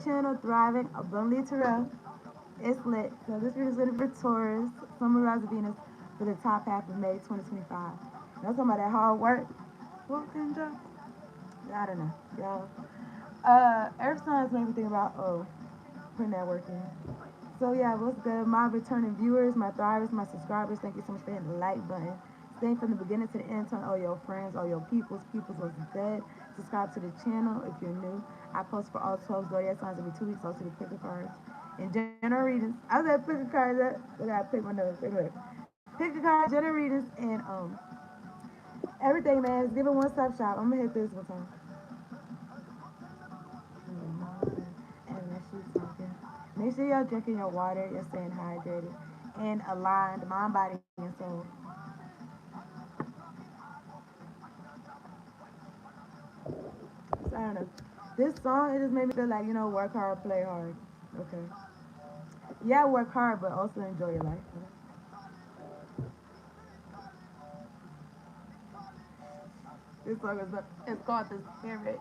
channel, Thriving Abundantly Terrell. It's lit. So this reading is lit for Taurus, Sun, Moon, Rising, Venus for the top half of May 2025. And I'm talking about that hard work. Walking job. I don't know, y'all. Earth signs make me think about putting that work in. So yeah, what's good? My returning viewers, my thrivers, my subscribers, thank you so much for hitting the like button. Staying from the beginning to the end, telling all your friends, all your peoples was dead. Subscribe to the channel if you're new. I post for all 12 zodiac signs every 2 weeks, also the picker cards. And general readings. I was at picker cards I gotta pick my nose. Anyway. Picker cards, general readings, and everything, man. Just give it one stop shop. I'm gonna hit this one time. And let's shoot something. Make sure y'all drinking your water, you're staying hydrated, and aligned, mind, body, and soul. So I don't know. This song, it just made me feel like, work hard, play hard. Okay. Yeah, work hard, but also enjoy your life. This song is it's called The Spirit.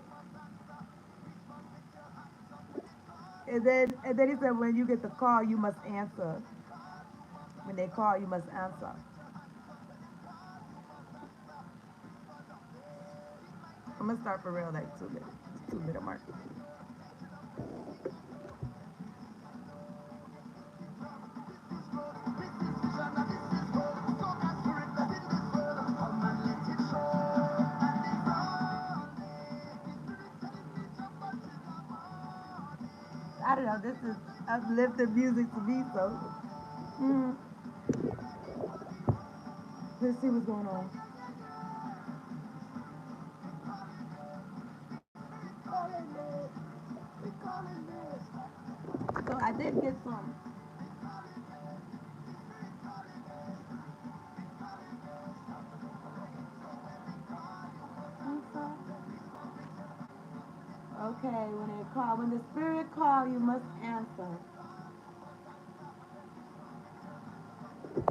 And then he said, when you get the call, you must answer. When they call, you must answer. I'm gonna start for real like 2 minutes. 2 minute mark. I don't know. This is uplifting music to me, so mm, let's see what's going on. So I did get some. Okay, when the spirit call, you must answer.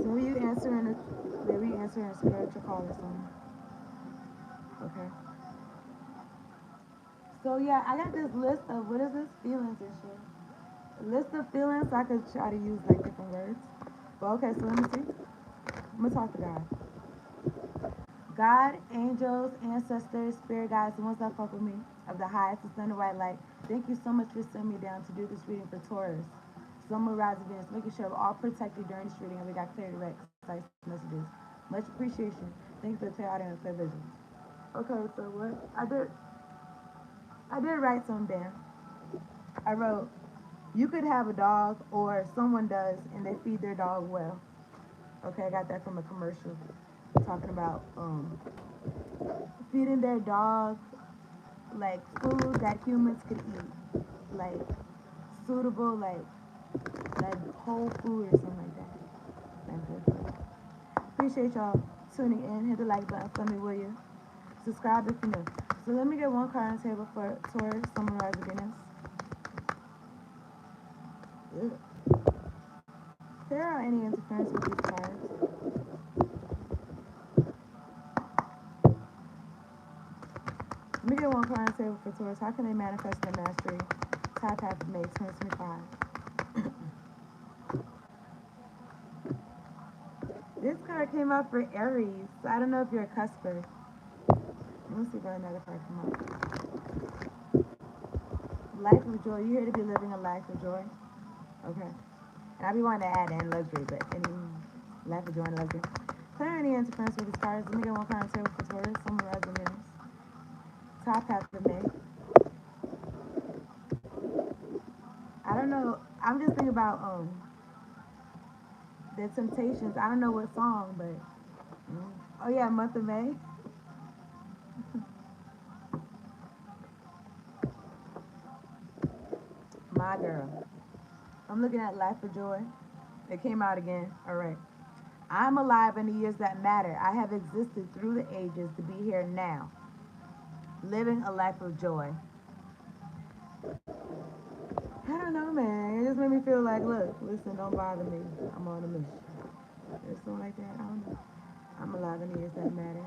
So you answering maybe answering a spiritual call or something. Okay. So yeah, I got this list of what is this feelings and shit. A list of feelings I could try to use like different words. But okay, so let me see. I'm gonna talk to God. God, angels, ancestors, spirit guides, the ones that fuck with me, of the highest, the sun, the white light. Thank you so much for sending me down to do this reading for Taurus. Sun, Moon, Rising, Venus, making sure we're all protected during this reading and we got clarity, right, concise messages. Much appreciation. Thank you for the clear audio and clear vision. Okay, so what I did write something down. I wrote, you could have a dog or someone does and they feed their dog well. Okay, I got that from a commercial talking about feeding their dog like food that humans could eat, like suitable, like whole food or something like that. Like good. Appreciate y'all tuning in. Hit the like button for me, will you? Subscribe if you're new. So let me get one card on the table for Taurus, summarize Venus. If there are any interference with these cards, let me get one card on the table for Taurus. How can they manifest their mastery? Top half of May 2025. This card came out for Aries. So I don't know if you're a cusper. Let's see if another card come out. Life of joy. You're here to be living a life of joy. Okay. And I be wanting to add in luxury, but any life of joy and luxury. Clear any interference with these cards. Let me get one card on the table for Taurus. Summarize the minutes. Top half of May. I don't know. I'm just thinking about the Temptations. I don't know what song, but oh yeah, month of May. My girl. I'm looking at Life of Joy. It came out again. All right. I'm alive in the years that matter. I have existed through the ages to be here now, living a life of joy. I don't know, man. It just made me feel like, look, listen, don't bother me. I'm on a mission. Or something like that. I don't know. I'm alive in the years that matter.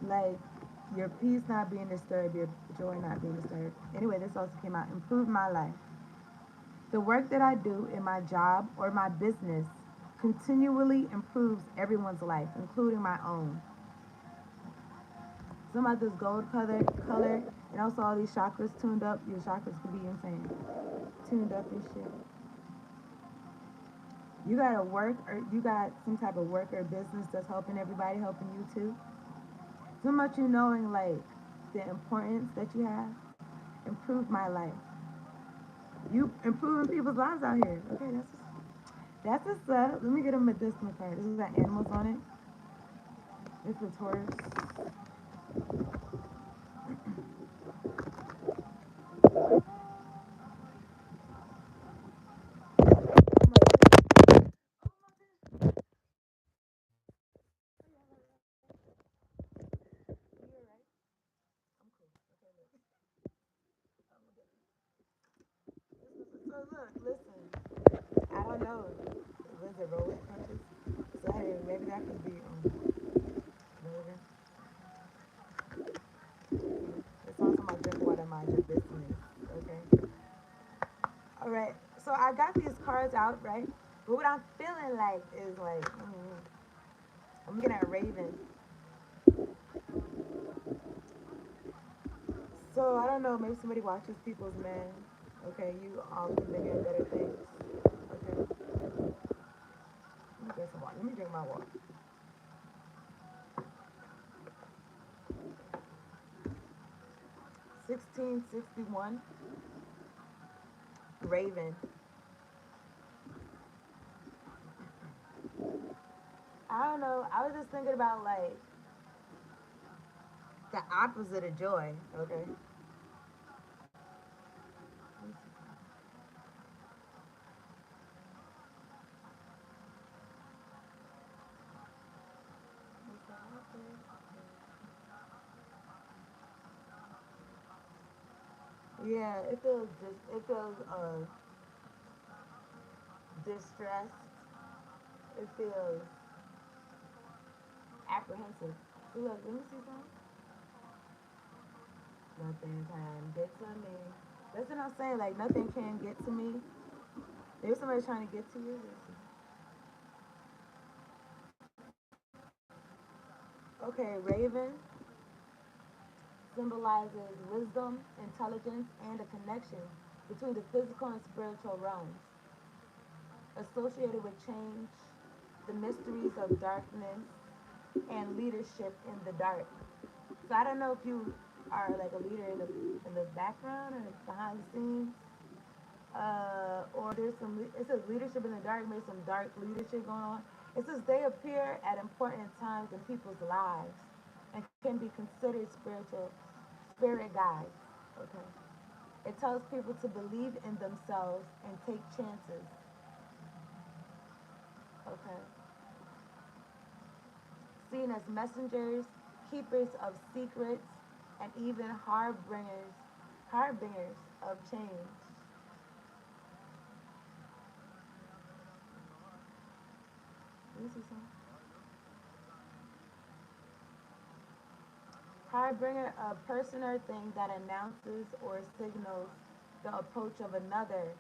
Like, Your peace not being disturbed, your joy not being disturbed. Anyway, this also came out. Improved my life. The work that I do in my job or my business continually improves everyone's life, including my own. Some of this gold color, and also all these chakras tuned up. Your chakras could be insane, tuned up and shit. You got to work, or you got some type of work or business that's helping everybody, helping you too. So much you knowing like the importance that you have improved my life. You improving people's lives out here. Okay, that's what's up. Let me get a medicinal card. This is got animals on it. It's for Taurus. So look, listen. I don't know. Was it roll with punches? So hey, maybe that could be relevant. It's on my drink water, mind your business. Okay. All right. So I got these cards out, right? But what I'm feeling like is like I'm looking at Raven. So I don't know. Maybe somebody watches People's Men. Okay, you all think bigger and better things. Okay. Let me get some water. Let me drink my water. 1661. Raven. I don't know. I was just thinking about like the opposite of joy. Okay. Yeah, it feels distressed. It feels apprehensive. So look, let me see something. Nothing can get to me. That's what I'm saying. Like nothing can get to me. There's somebody trying to get to you. Okay, Raven symbolizes wisdom, intelligence, and a connection between the physical and spiritual realms, associated with change, the mysteries of darkness, and leadership in the dark. So I don't know if you are like a leader in the background or behind the scenes, or there's some. It says leadership in the dark. Maybe some dark leadership going on. It says they appear at important times in people's lives and can be considered spirit guides. Okay. It tells people to believe in themselves and take chances. Okay. Seen as messengers, keepers of secrets, and even harbingers of change. This is some harbinger, a person or thing that announces or signals the approach of another.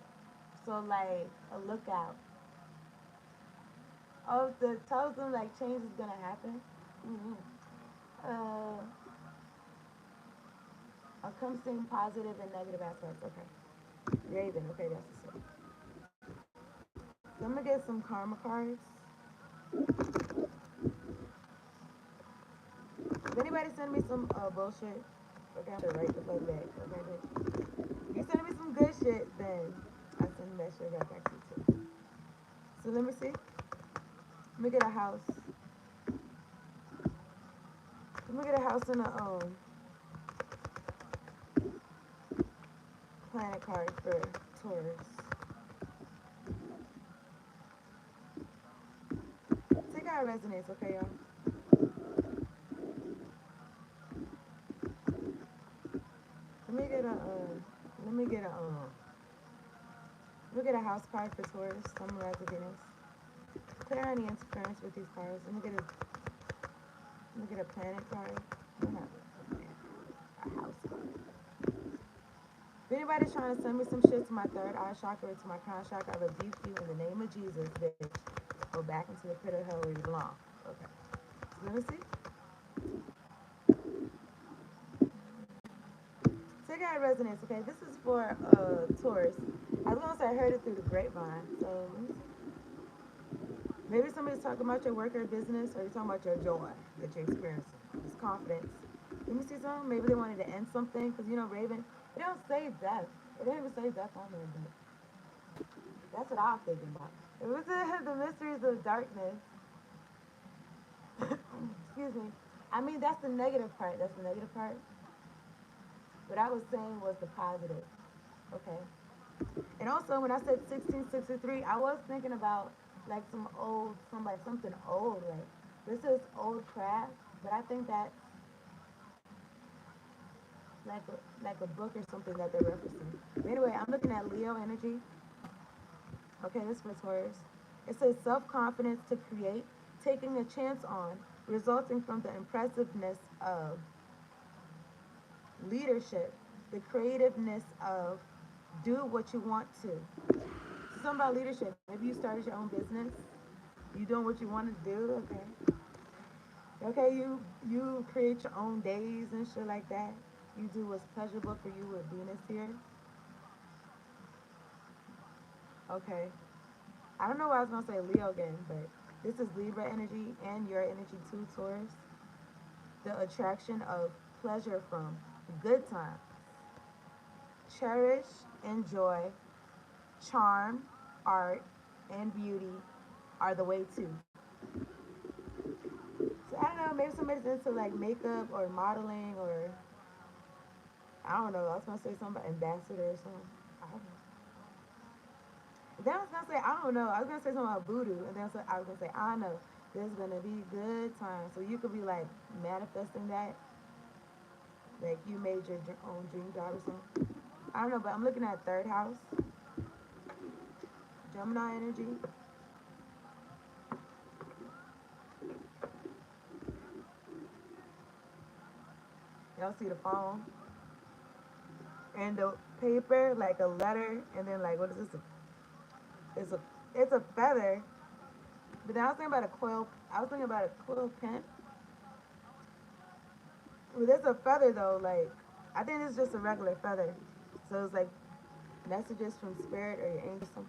So like a lookout. Oh, the tells them like change is gonna happen. Mm-hmm. Uh, encompassing positive and negative aspects. Okay. Raven. Okay, that's the same. So I'm gonna get some karma cards. If anybody send me some bullshit, okay, I'm gonna write the fuck back. Okay, bitch. You send me some good shit, then I send that shit right back to you too. So let me see. Let me get a house. Let me get a house in a planet card for Taurus. Take out resonates, okay, y'all. Let me get a let me get a let me get a house card for Taurus. Summarize the Venus. Clear any interference with these cards. Let me get a planet card. No, not A house card. If anybody's trying to send me some shit to my third eye chakra or to my crown chakra, I rebuke you in the name of Jesus, bitch. Go back into the pit of hell where you belong. Okay. So let me see. Take out resonance, okay? This is for Taurus. I was gonna say I heard it through the grapevine. So let me see. Maybe somebody's talking about your work or business, or you're talking about your joy that you're experiencing. It's confidence. Let me see something. Maybe they wanted to end something, because you know Raven, they don't say death. They don't even say death on there, but that's what I was thinking about. It was the mysteries of darkness. Excuse me. I mean, that's the negative part. That's the negative part. What I was saying was the positive. Okay. And also, when I said 1663, I was thinking about like some old, something old. Like this is old craft, but I think that's like a book or something that they're referencing. But anyway, I'm looking at Leo energy. Okay, this for Taurus. It says self-confidence to create, taking a chance on, resulting from the impressiveness of leadership, the creativeness of do what you want to. So something about leadership. Maybe you started your own business. You doing what you want to do. Okay. Okay. You create your own days and shit like that. You do what's pleasurable for you with Venus here. Okay. I don't know why I was gonna say Leo again, but this is Libra energy and your energy too, Taurus. The attraction of pleasure from good times. Cherish, enjoy, charm, art, and beauty are the way too. So I don't know, maybe somebody's into like makeup or modeling or I don't know. I was gonna say something about ambassador or something. I don't know. Then I was gonna say I don't know. I was gonna say something about voodoo, and then I was gonna say I know. There's gonna be good times, so you could be like manifesting that, like you made your own dream job or something. I don't know, but I'm looking at third house, Gemini energy. Y'all see the phone and the paper, like a letter, and then like what is this? It's a feather. But then I was thinking about a quill. I was thinking about a quill pen. Well, there's a feather though. Like I think it's just a regular feather. So it's like messages from spirit or your angels.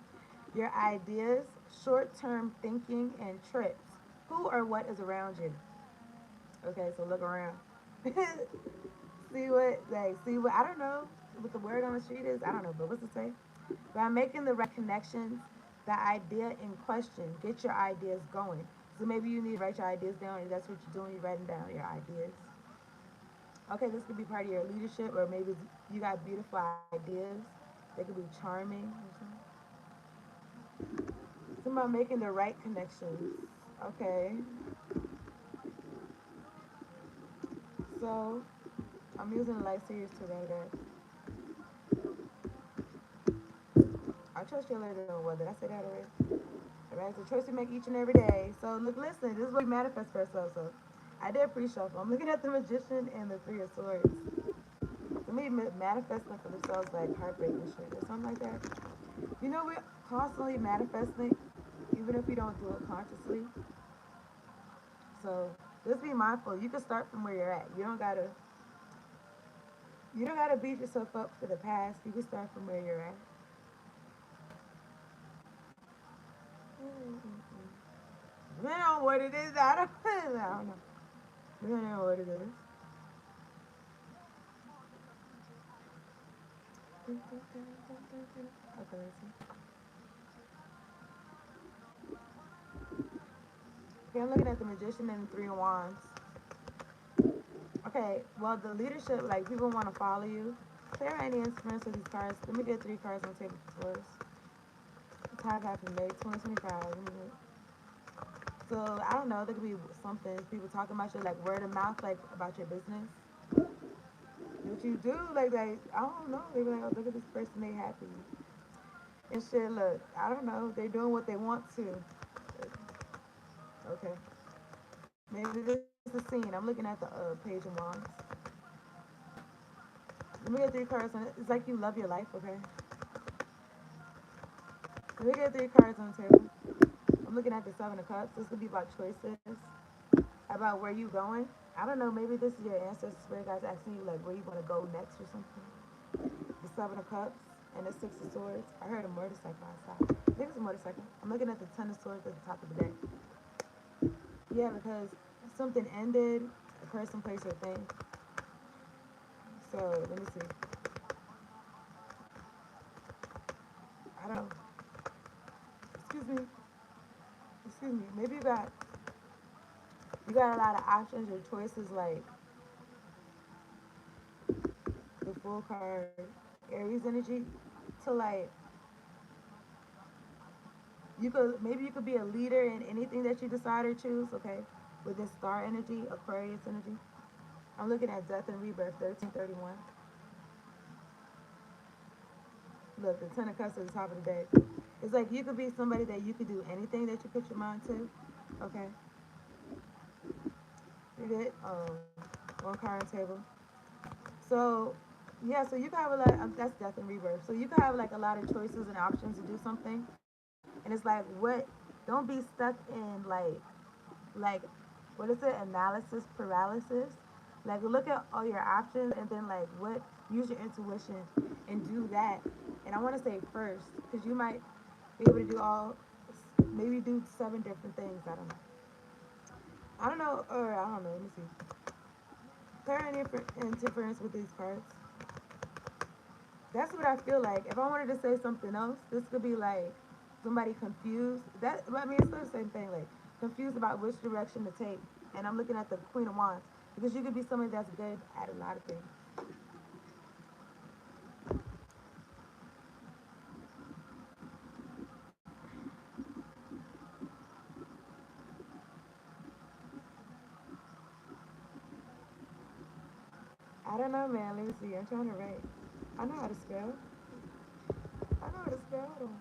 Your ideas, short-term thinking, and trips. Who or what is around you? Okay, so look around. See what I don't know what the word on the street is. I don't know, but what's it say? By making the right connections, the idea in question, get your ideas going. So maybe you need to write your ideas down, and that's what you're doing. You're writing down your ideas. Okay, this could be part of your leadership, or maybe you got beautiful ideas. They could be charming or something. Something about making the right connections. Okay, so I'm using the light series to write that. I trust you later on what did I say that already? Alright, so choice we make each and every day. So look, listen, this is what we manifest for ourselves. So I did pre-shuffle. I'm looking at the Magician and the Three of Swords. To me, manifesting for themselves like heartbreak and shit or something like that. You know, we're constantly manifesting, even if we don't do it consciously. So just be mindful. You can start from where you're at. You don't gotta beat yourself up for the past. You can start from where you're at. I don't know what it is. I don't know. I don't know what it is. Okay, let's see. Okay, I'm looking at the Magician and the Three of Wands. Okay, well, the leadership, like, people want to follow you. Clear any instruments with these cards. Let me get 3 cards on the table for Taurus. Time happened May 2025. So, I don't know. There could be something. People talking about you, like, word of mouth, like, about your business. What you do, like I don't know. They be like, oh, look at this person. They happy. And shit, look, I don't know. They're doing what they want to. Okay. Maybe this is the scene. I'm looking at the Page of Wands. Let me get 3 cards on it. It's like you love your life, okay? Let me get 3 cards on the table. I'm looking at the 7 of Cups. This could be about choices, about where you going. I don't know. Maybe this is your ancestors, spirit guys asking you like where you want to go next or something. The 7 of Cups and the 6 of Swords. I heard a motorcycle outside. I think it's a motorcycle. I'm looking at the 10 of Swords at the top of the deck. Yeah, because something ended, a person, place, or thing. So let me see. I don't know. Excuse me. Excuse me. Maybe you got a lot of options or choices like the Full card, Aries energy, to like you could be a leader in anything that you decide or choose. Okay, with this Star energy, Aquarius energy. I'm looking at Death and Rebirth, 1331. Look, the 10 of Cups at the top of the deck. It's like you could be somebody that you could do anything that you put your mind to. Okay, you get 1 card on the table. So yeah, so you can have a lot. That's Death and Rebirth. So you can have like a lot of choices and options to do something, and it's like what? Don't be stuck in like what is it? Analysis paralysis. Like look at all your options and then like what? Use your intuition and do that. And I want to say first because you might be able to do all maybe do 7 different things. I don't know. I don't know, or I don't know. Let me see. Current interference with these cards. That's what I feel like. If I wanted to say something else, this could be like somebody confused. That I mean, it's still the same thing. Like confused about which direction to take. And I'm looking at the Queen of Wands because you could be somebody that's good at a lot of things. I don't know, man. Let me see. I'm trying to write. I know how to spell. I know how to spell. Hold on.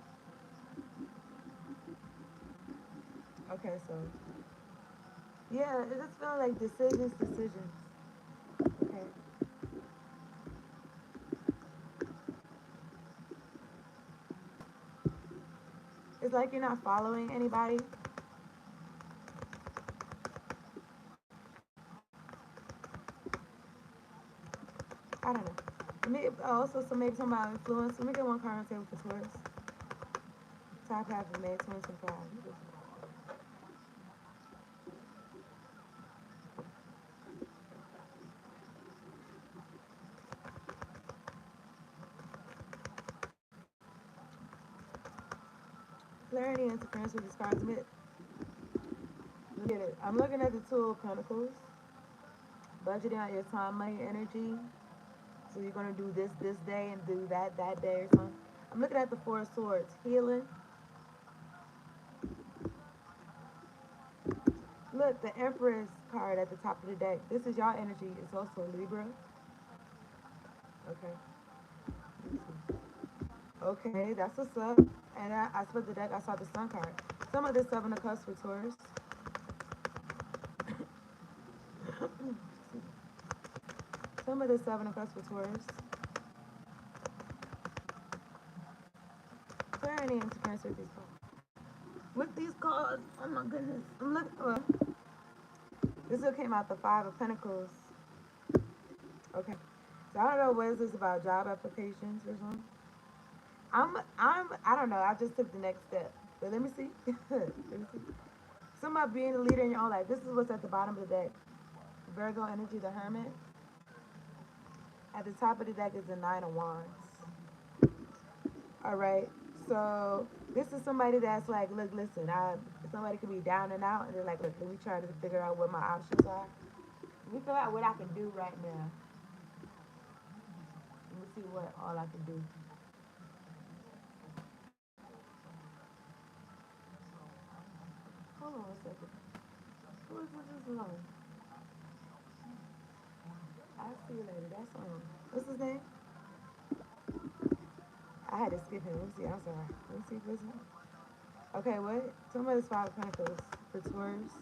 Okay, so yeah, it just feels like decisions. Okay, it's like you're not following anybody. I don't know. Maybe, also, so maybe talking about influence. Let me get 1 card on the table for Taurus. Top half of May 2025. Clarity and interference with these cards. Look at it. I'm looking at the Two of Pentacles. Budgeting out your time, money, energy. So you're gonna do this day and do that day or something. I'm looking at the Four of Swords. Healing. Look, the Empress card at the top of the deck. This is y'all energy. It's also Libra. Okay. Okay, that's what's up. And I split the deck. I saw the Sun card. Some of the 7 of Cups for Taurus. Some of the 7 of Cups for Taurus. Clarity and interference with these cards. With these cards, oh my goodness. I'm looking. This one came out the 5 of Pentacles. Okay. So I don't know what is this about job applications or something. I don't know. I just took the next step. But let me see. Let me see. Something about being a leader in your own life. This is what's at the bottom of the deck. Virgo energy, the Hermit. At the top of the deck is the 9 of Wands. All right. So this is somebody that's like, look, listen. Somebody could be down and out, and they're like, look, let me try to figure out what my options are. Let me figure out what I can do right now. Let me see what all I can do. Hold on a second. Who is this alone? I'll see you later. That's what's his name? I had to skip him. Let me see. I'm sorry. Let me see if this one. Okay, what? Somebody's 5 of Pentacles for Taurus.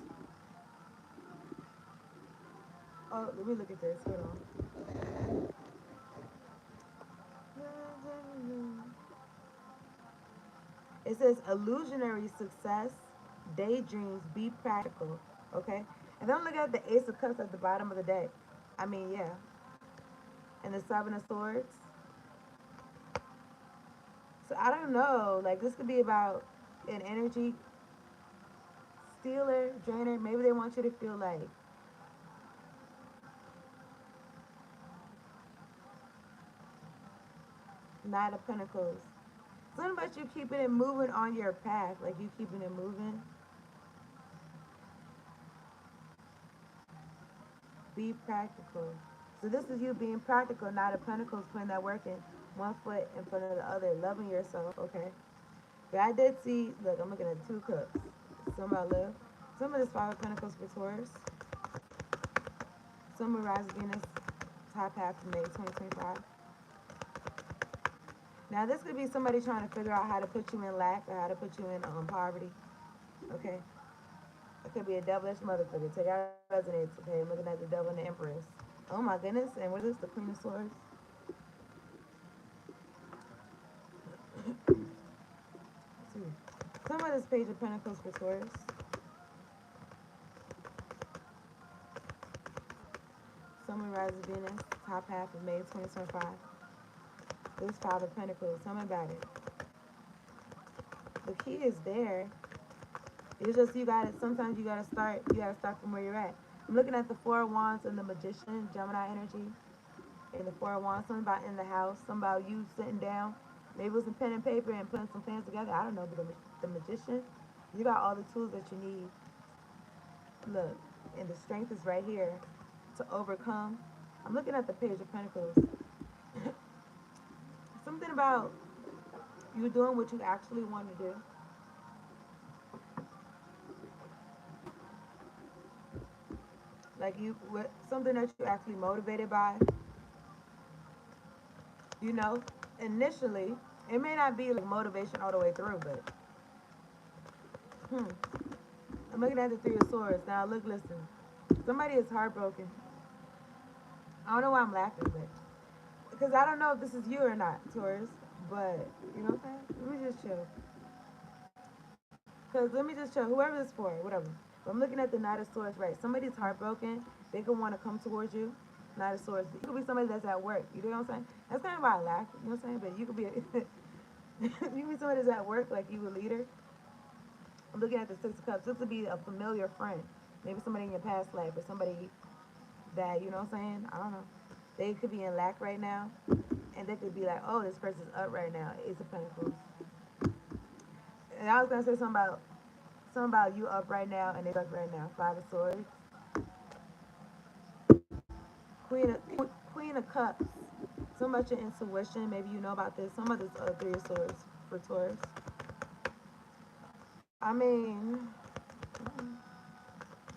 Oh, let me look at this. Hold on. It says illusionary success, daydreams, be practical. Okay? And then look at the Ace of Cups at the bottom of the deck. I mean, yeah. And the Seven of Swords. So I don't know. Like, this could be about an energy stealer, drainer. Maybe they want you to feel like Knight of Pentacles. Something about you keeping it moving on your path. Like, you keeping it moving. Be practical. So this is you being practical, Knight of Pentacles, putting that work in. One foot in front of the other, loving yourself, okay? But I did see, look, I'm looking at 2 cups. Some about love. Some of this 5 of Pentacles for Taurus. Some of Rise Venus, top half of May 2025. Now this could be somebody trying to figure out how to put you in lack or how to put you in poverty, okay? It could be a devilish motherfucker. Take out resonates, okay? I'm looking at the devil and the empress. Oh my goodness, and what is this? The Queen of Swords? Some of this Page of Pentacles for Taurus. Summer rises Venus, top half of May 2025. This 5 of Pentacles, tell me about it. The key is there. It's just sometimes you gotta start from where you're at. I'm looking at the 4 of Wands and the Magician, Gemini energy. And the 4 of Wands, something about in the house, something about you sitting down, maybe with some pen and paper and putting some plans together. I don't know, but the Magician, you got all the tools that you need. Look, and the strength is right here to overcome. I'm looking at the Page of Pentacles. Something about you doing what you actually want to do. Like something that you're actually motivated by. You know, initially, it may not be like motivation all the way through, but I'm looking at the 3 of Swords. Now look, listen. Somebody is heartbroken. I don't know why I'm laughing, but because I don't know if this is you or not, Taurus. But you know what I'm saying? Let me just chill. Cause let me just chill. Whoever this for, whatever. But I'm looking at the Knight of Swords, right? Somebody's heartbroken. They could want to come towards you. Knight of Swords. You could be somebody that's at work. You know what I'm saying? That's kind of why I laugh. You know what I'm saying? But you could be you could be somebody that's at work, like you a leader. I'm looking at the 6 of Cups. This would be a familiar friend. Maybe somebody in your past life or somebody that, you know what I'm saying? I don't know. They could be in lack right now. And they could be like, oh, this person's up right now. Ace of Pentacles. And I was going to say something about you up right now and they up right now. 5 of Swords. Queen of Cups. So much your intuition. Maybe you know about this. Some of this 3 of Swords for Taurus. I mean,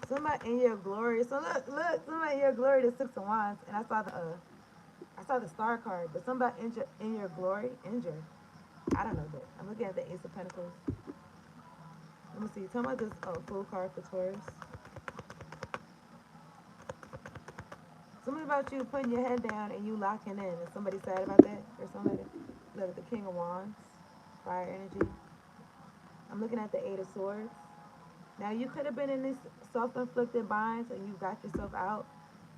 somebody in your glory. So look, somebody in your glory. The 6 of Wands, and I saw the Star card. But somebody in your glory, injured. I don't know, but I'm looking at the Ace of Pentacles. Let me see. Tell me about this full card for Taurus. Something about you putting your head down and you locking in. Is somebody sad about that or something like that? Look, the King of Wands, fire energy. I'm looking at the 8 of Swords. Now you could have been in these self-inflicted binds and you got yourself out.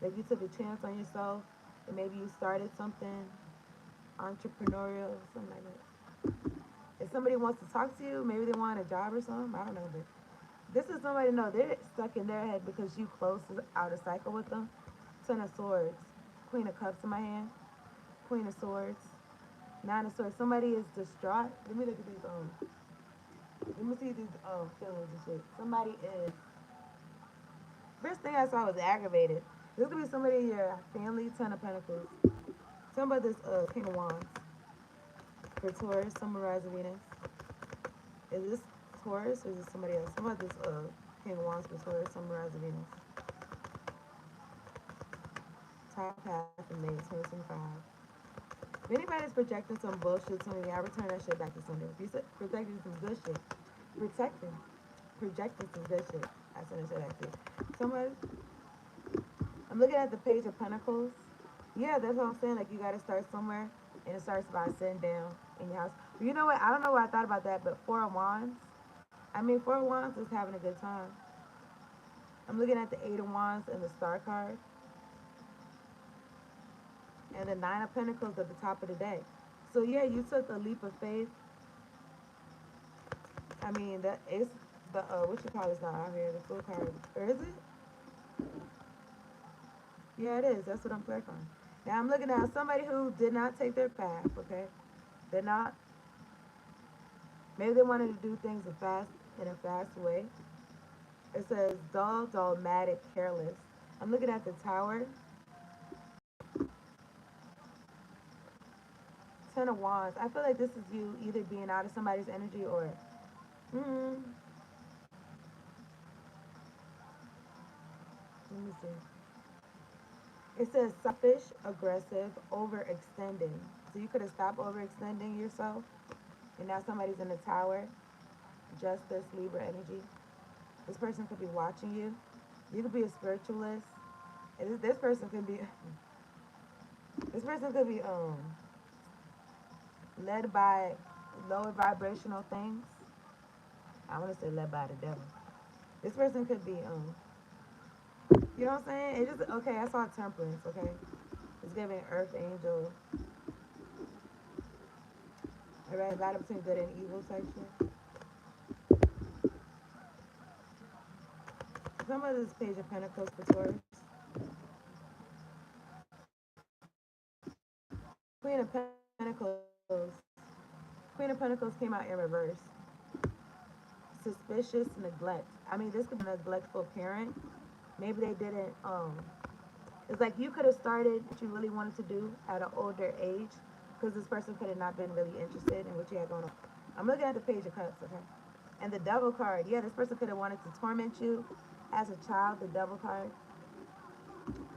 Like you took a chance on yourself and maybe you started something entrepreneurial, something like that. If somebody wants to talk to you, maybe they want a job or something. I don't know, but this is somebody to know they're stuck in their head because you close out a cycle with them. 10 of Swords, Queen of Cups in my hand, Queen of Swords, 9 of Swords. Somebody is distraught. Let me look at these let me see these feelings and shit. Somebody is. First thing I saw was aggravated. This could be somebody in your family. 10 of Pentacles. Tell me about this King of Wands for Taurus. Summarize Venus. Is this Taurus or is this somebody else? Tell me about this King of Wands for Taurus. Summarize Venus. Top half of May 2025. If anybody's projecting some bullshit to me, I return that shit back to Sunday. If you projecting some good shit, projecting some good shit, I send that shit back to you. Somebody, I'm looking at the Page of Pentacles. Yeah, that's what I'm saying. Like, you gotta start somewhere. and it starts by sitting down in your house. But you know what? I don't know what I thought about that, but Four of Wands. I mean, Four of Wands is having a good time. I'm looking at the Eight of Wands and the Star card, and the Nine of Pentacles at the top of the deck. So yeah, you took a leap of faith. I mean, that is the what you call it's not out here, the full card, or is it? Yeah, it is. That's what I'm clarifying. Now I'm looking at somebody who did not take their path. Okay, did not. Maybe they wanted to do things in a fast way. It says dull, dogmatic, careless. I'm looking at the Tower. Ten of Wands. I feel like this is you either being out of somebody's energy or, mm, let me see. It says selfish, aggressive, overextending. So you could have stopped overextending yourself, and now somebody's in the Tower. Justice, Libra energy. This person could be watching you. You could be a spiritualist. And this person could be, this person could be led by lower vibrational things. I want to say led by the devil. This person could be you know what I'm saying? It just okay. I saw temperance. Okay, it's giving earth angel. All right, battle between good and evil type shit. Some of this Page of Pentacles for Taurus. Queen of Pentacles. Queen of Pentacles came out in reverse. Suspicious neglect. I mean, this could be a neglectful parent. Maybe they didn't. It's like you could have started what you really wanted to do at an older age, because this person could have not been really interested in what you had going on. I'm looking at the Page of Cups, okay? And the Devil card. Yeah, this person could have wanted to torment you as a child. The Devil card.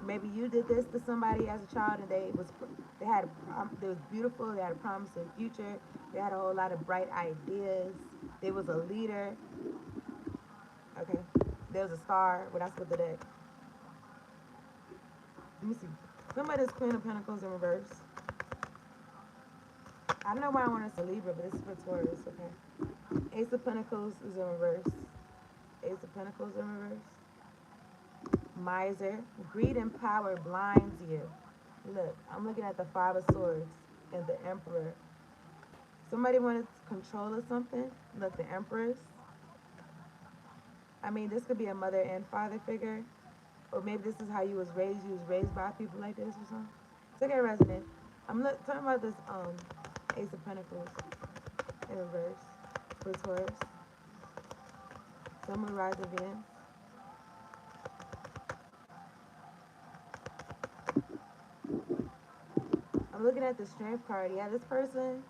Maybe you did this to somebody as a child, and they was beautiful. They had a promising future. They had a whole lot of bright ideas. They was a leader. Okay, there was a star. Well, that's what the deck. Let me see. Somebody's Queen of Pentacles in reverse. I don't know why I want to say Libra, but this is for Taurus. Okay. Ace of Pentacles is in reverse. Ace of Pentacles in reverse. Miser. Greed and power blinds you. Look, I'm looking at the Five of Swords and the Emperor. Somebody wanted control of something. Look, the Empress. I mean, this could be a mother and father figure. Or maybe this is how you was raised. You was raised by people like this or something. It's okay, resonant. Talking about this Ace of Pentacles in reverse for Taurus. Sun, Moon, Rise of Venus. I'm looking at the Strength card. Yeah, this person,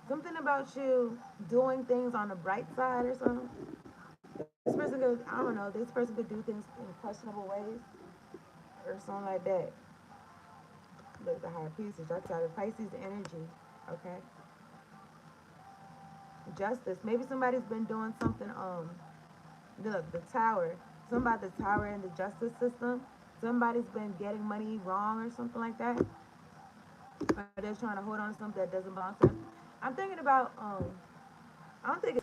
something about you doing things on the bright side or something. This person could, I don't know, this person could do things in questionable ways or something like that. Look, the High Priestess, that's out of Pisces energy, okay? Justice, maybe somebody's been doing something, look, the Tower, something about the Tower and the justice system. Somebody's been getting money wrong or something like that. Or they're trying to hold on to something that doesn't belong to them. I'm thinking about, I don't think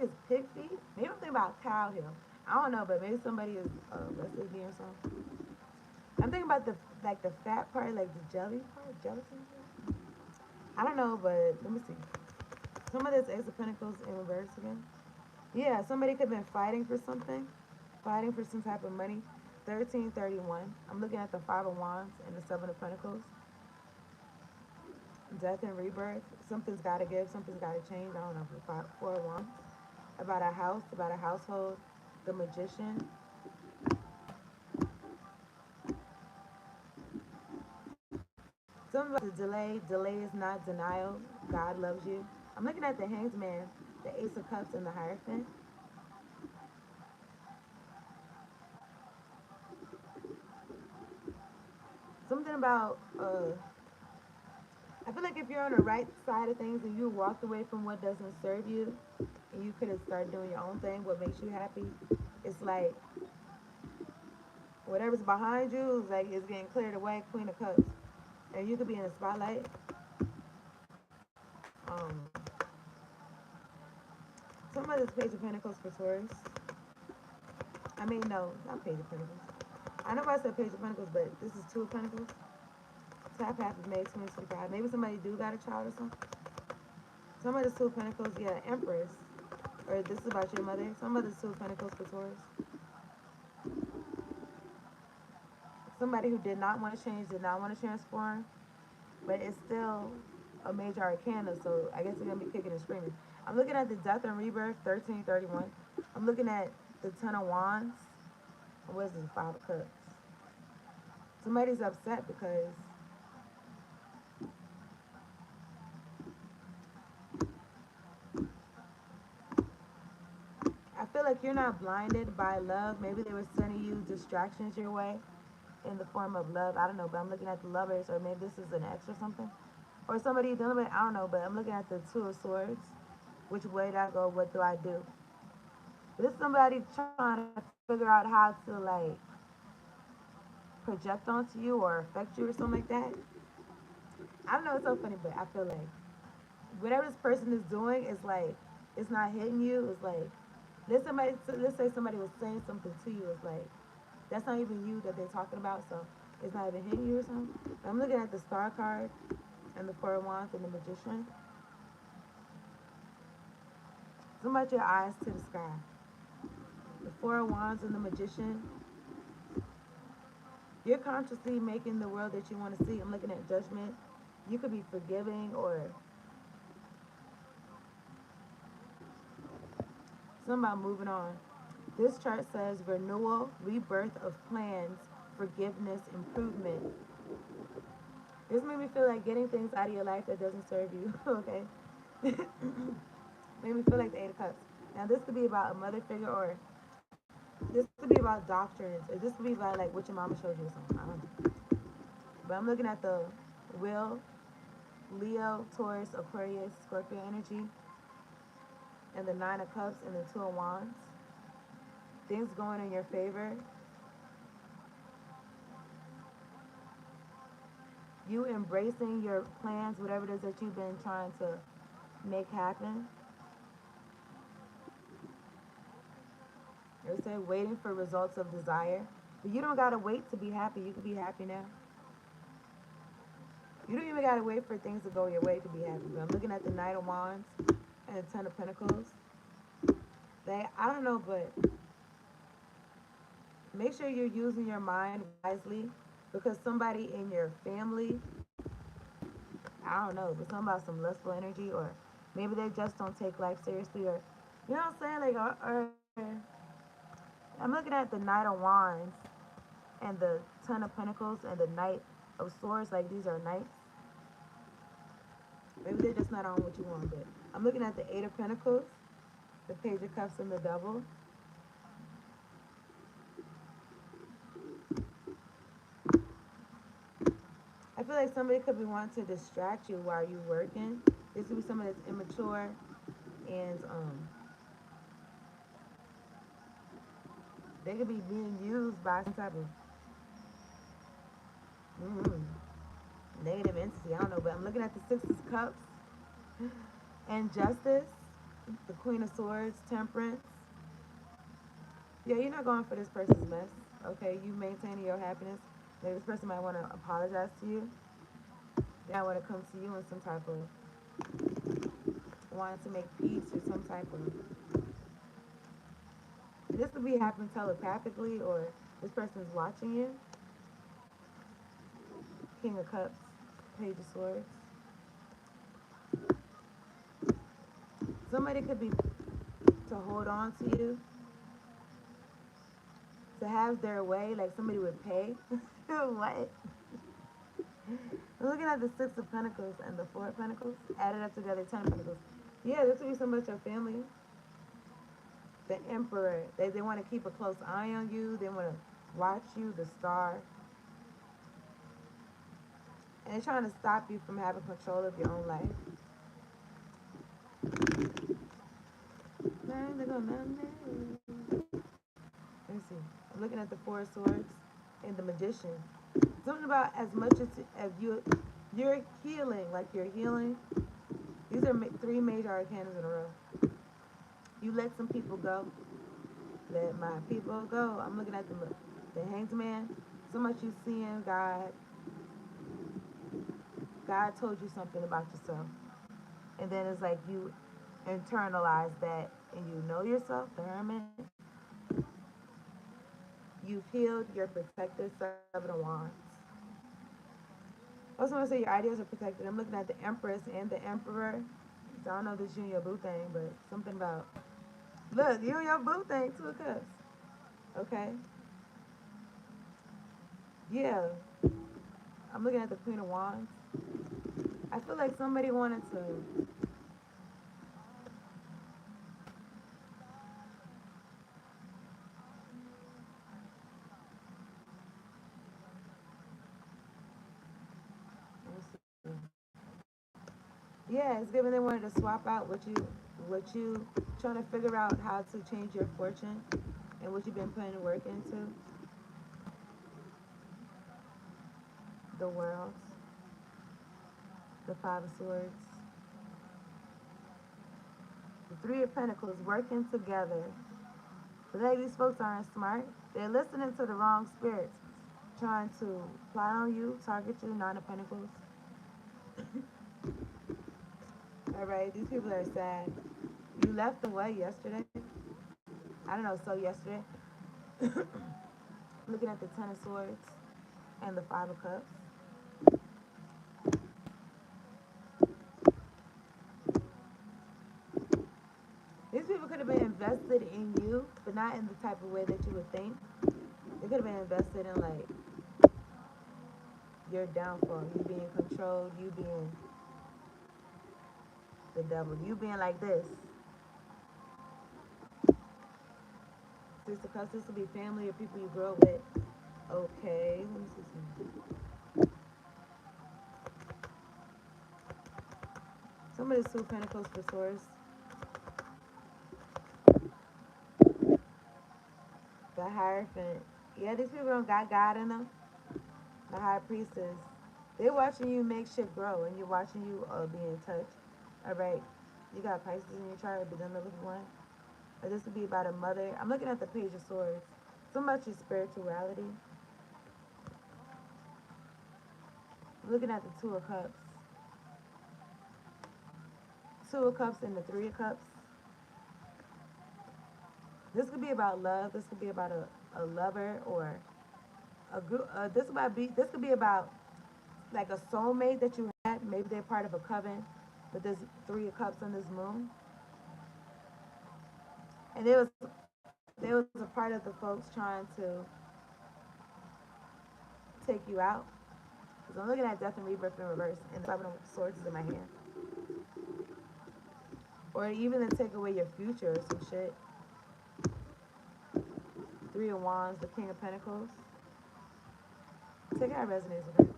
it's pig feet. Maybe I'm thinking about cow heel. I don't know, but maybe somebody is restless me or something. I'm thinking about the fat part, like the jelly part, gelatin. I don't know, but let me see. Some of this Ace of Pentacles in reverse again. Yeah, somebody could have been fighting for something, fighting for some type of money. 1331. I'm looking at the Five of Wands and the Seven of Pentacles. Death and rebirth. Something's got to give. Something's got to change. I don't know. Four of Wands. About a house. About a household. The Magician. Something about the delay. Delay is not denial. God loves you. I'm looking at the Hanged Man, the Ace of Cups, and the Hierophant. Something about I feel like if you're on the right side of things and you walked away from what doesn't serve you, and you could have started doing your own thing, what makes you happy, it's like whatever's behind you is like it's getting cleared away. Queen of Cups. And you could be in the spotlight. Um, Somebody's Page of Pentacles for Taurus. I mean, no, not Page of Pentacles. I know I said Page of Pentacles, but this is Two of Pentacles. Top half of May 2025. Maybe somebody do got a child or something. Somebody's Two of Pentacles, yeah, Empress. Or this is about your mother. Somebody's Two of Pentacles for Taurus. Somebody who did not want to change, did not want to transform, but it's still a major arcana, so I guess they're going to be kicking and screaming. I'm looking at the Death and Rebirth, 1331. I'm looking at the Ten of Wands. What is this? Five of Cups. Somebody's upset because I feel like you're not blinded by love. Maybe they were sending you distractions your way in the form of love. I don't know, but I'm looking at the Lovers, or maybe this is an ex or something. Or somebody you're dealing with, I don't know, but I'm looking at the Two of Swords. Which way do I go? What do I do? But this is somebody trying to figure out how to, like, project onto you or affect you or something like that. I don't know, it's so funny, but I feel like whatever this person is doing is like, it's not hitting you. It's like, let's say somebody was saying something to you. It's like, that's not even you that they're talking about, so it's not even hitting you or something. But I'm looking at the Star card and the Four of Wands and the Magician. Zoom out your eyes to the sky. The Four of Wands and the Magician. You're consciously making the world that you want to see. I'm looking at Judgment. You could be forgiving or something about moving on. This chart says renewal, rebirth of plans, forgiveness, improvement. This made me feel like getting things out of your life that doesn't serve you. Okay. Made me feel like the Eight of Cups. Now this could be about a mother figure, or this could be about doctrines, or this could be about like what your mama showed you or something. I don't know. But I'm looking at the Wheel, Leo, Taurus, Aquarius, Scorpio energy, and the Nine of Cups and the Two of Wands. Things going in your favor. You embracing your plans, whatever it is that you've been trying to make happen. They say waiting for results of desire. But you don't gotta wait to be happy. You can be happy now. You don't even gotta wait for things to go your way to be happy. But I'm looking at the Knight of Wands and the Ten of Pentacles. I don't know, but make sure you're using your mind wisely, because somebody in your family, I don't know, but something about some lustful energy, or maybe they just don't take life seriously, or you know what I'm saying? Like, or I'm looking at the Knight of Wands and the Ten of Pentacles and the Knight of Swords. Like, these are knights. Maybe they're just not on what you want, but I'm looking at the Eight of Pentacles, the Page of Cups, and the Devil. I feel like somebody could be wanting to distract you while you're working. This could be somebody that's immature and they could be being used by some type of negative entity. I don't know, but I'm looking at the Six of Cups and Justice, the Queen of Swords, Temperance. Yeah, you're not going for this person's mess. Okay, you maintaining your happiness. Maybe this person might want to apologize to you. They might want to come to you in some type of wanting to make peace or some type of. This could be happening telepathically, or this person's watching you. King of Cups, Page of Swords. Somebody could be to hold on to you, to have their way, like somebody would pay. What? I'm looking at the Six of Pentacles and the Four of Pentacles, added up together, Ten of Pentacles. Yeah, this could be somebody your family. The Emperor, they want to keep a close eye on you. They want to watch you, the Star. And they're trying to stop you from having control of your own life. Let's see. I'm looking at the Four of Swords and the Magician. Something about as much as you're healing, like you're healing. These are three major arcanas in a row. You let some people go. Let my people go. I'm looking at the Hanged Man. So much you seeing God. God told you something about yourself. And then it's like you internalize that and you know yourself, the Hermit. You've healed your protector, Seven of Wands. I also want to say your ideas are protected. I'm looking at the Empress and the Emperor. So I don't know if this is you and your boo thing, but something about, look, you and your boo thing, Two of Cups. Okay. Yeah. I'm looking at the Queen of Wands. I feel like somebody wanted to, yeah, it's given they wanted to swap out what you trying to figure out how to change your fortune and what you've been putting work into. The World, the Five of Swords, the Three of Pentacles working together. But like these folks aren't smart. They're listening to the wrong spirits, trying to plot on you, target you, Nine of Pentacles. Alright, these people are sad. You left away yesterday. I don't know, so yesterday. Looking at the Ten of Swords and the Five of Cups. These people could have been invested in you, but not in the type of way that you would think. They could have been invested in like your downfall, you being controlled, you being the devil, you being like this. Six of Cups, this will be family or people you grew up with. Okay, let me see something. Some of the Two of Pentacles for Taurus. The Hierophant. Yeah, these people don't got God in them. The High Priestess. They're watching you make shit grow and you're watching you be in touch. Alright. You got Pisces in your chart, but then the little one. Or this would be about a mother. I'm looking at the Page of Swords. So much is spirituality. I'm looking at the Two of Cups. Two of Cups and the Three of Cups. This could be about love. This could be about a lover or a group. This could be about like a soulmate that you had. Maybe they're part of a coven with this Three of Cups on this moon. And there was a part of the folks trying to take you out. Because I'm looking at Death and Rebirth in reverse, and the Seven of Swords is in my hand. Or even to take away your future or some shit. Three of Wands, the King of Pentacles. Take how it resonates with her.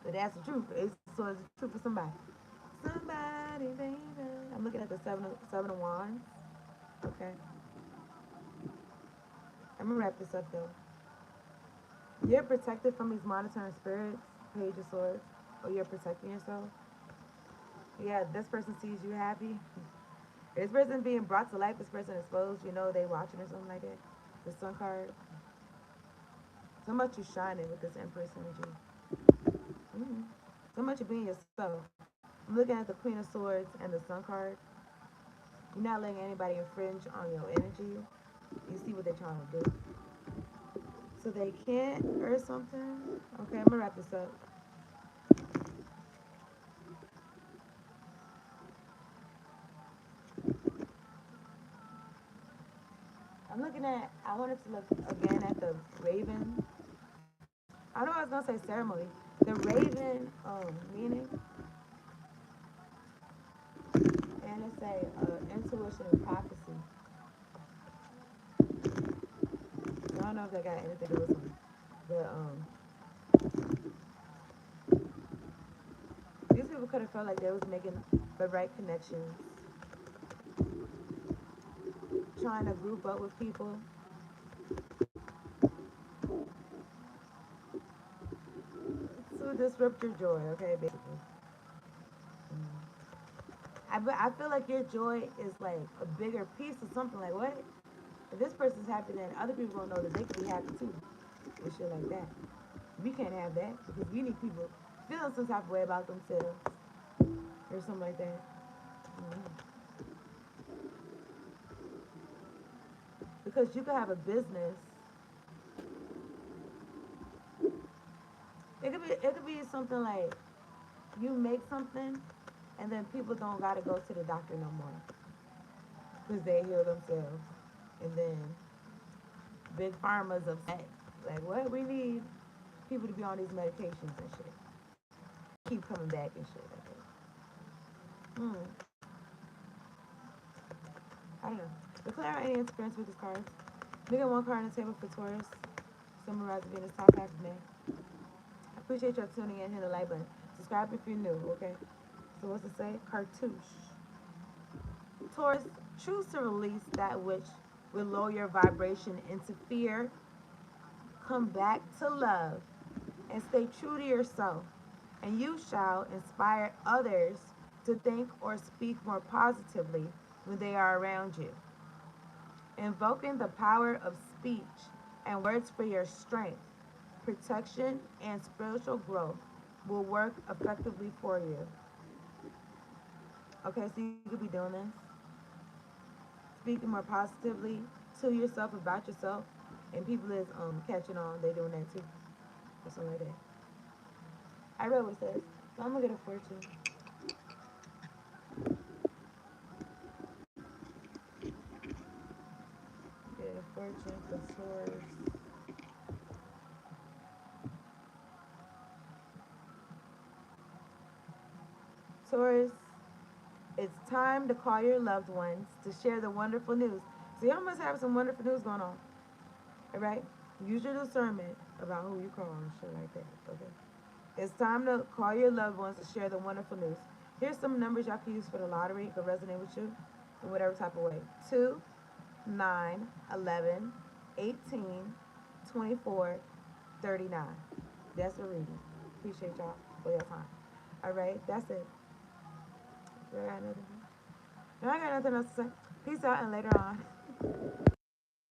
But that's the truth. So it's the truth for somebody. Somebody, baby. I'm looking at the seven of Wands. Okay. I'm gonna wrap this up though. You're protected from these monitoring spirits, Page of Swords, or you're protecting yourself. Yeah, this person sees you happy. This person being brought to life, this person exposed, you know they watching or something like that. The Sun card. So much you shining with this Empress energy. Mm-hmm. So much you being yourself. I'm looking at the Queen of Swords and the Sun card. You're not letting anybody infringe on your energy. You see what they're trying to do. So they can't or something. Okay, I'm gonna wrap this up. I wanted to look again at the Raven. I know I was gonna say ceremony. The Raven meaning, and it's a intuition and prophecy. I don't know if that got anything to do with something. But these people could have felt like they was making the right connections, trying to group up with people. disrupt your joy, okay, basically. I feel like your joy is like a bigger piece of something. Like, what? If this person's happy, then other people don't know that they can be happy too. And shit like that. We can't have that because we need people feeling some type of way about themselves or something like that. Because you could have a business. It could be something like you make something and then people don't gotta go to the doctor no more because they heal themselves. And then big pharma's upset. Like, what? We need people to be on these medications and shit. Keep coming back and shit like that. I don't know. Declare any interference with this card. We got one card on the table for Taurus. Summarizing Venus top half of May. I appreciate y'all tuning in. Hit the like button. Subscribe if you're new, okay? So what's it say? Cartouche. Taurus, choose to release that which will lower your vibration into fear. Come back to love and stay true to yourself. And you shall inspire others to think or speak more positively when they are around you. Invoking the power of speech and words for your strength, protection, and spiritual growth will work effectively for you. Okay, so you could be doing this. Speaking more positively to yourself about yourself, and people is catching on. They doing that too, or something like that. I read what it says, so I'm gonna get a fortune. Get a fortune for Taurus. Taurus, it's time to call your loved ones to share the wonderful news. So y'all must have some wonderful news going on. All right? Use your discernment about who you call and shit like that. Okay? It's time to call your loved ones to share the wonderful news. Here's some numbers y'all can use for the lottery. It could resonate with you in whatever type of way. 2, 9, 11, 18, 24, 39. That's a reading. Appreciate y'all for your time. All right? That's it. I got nothing else to say. Peace out and later on.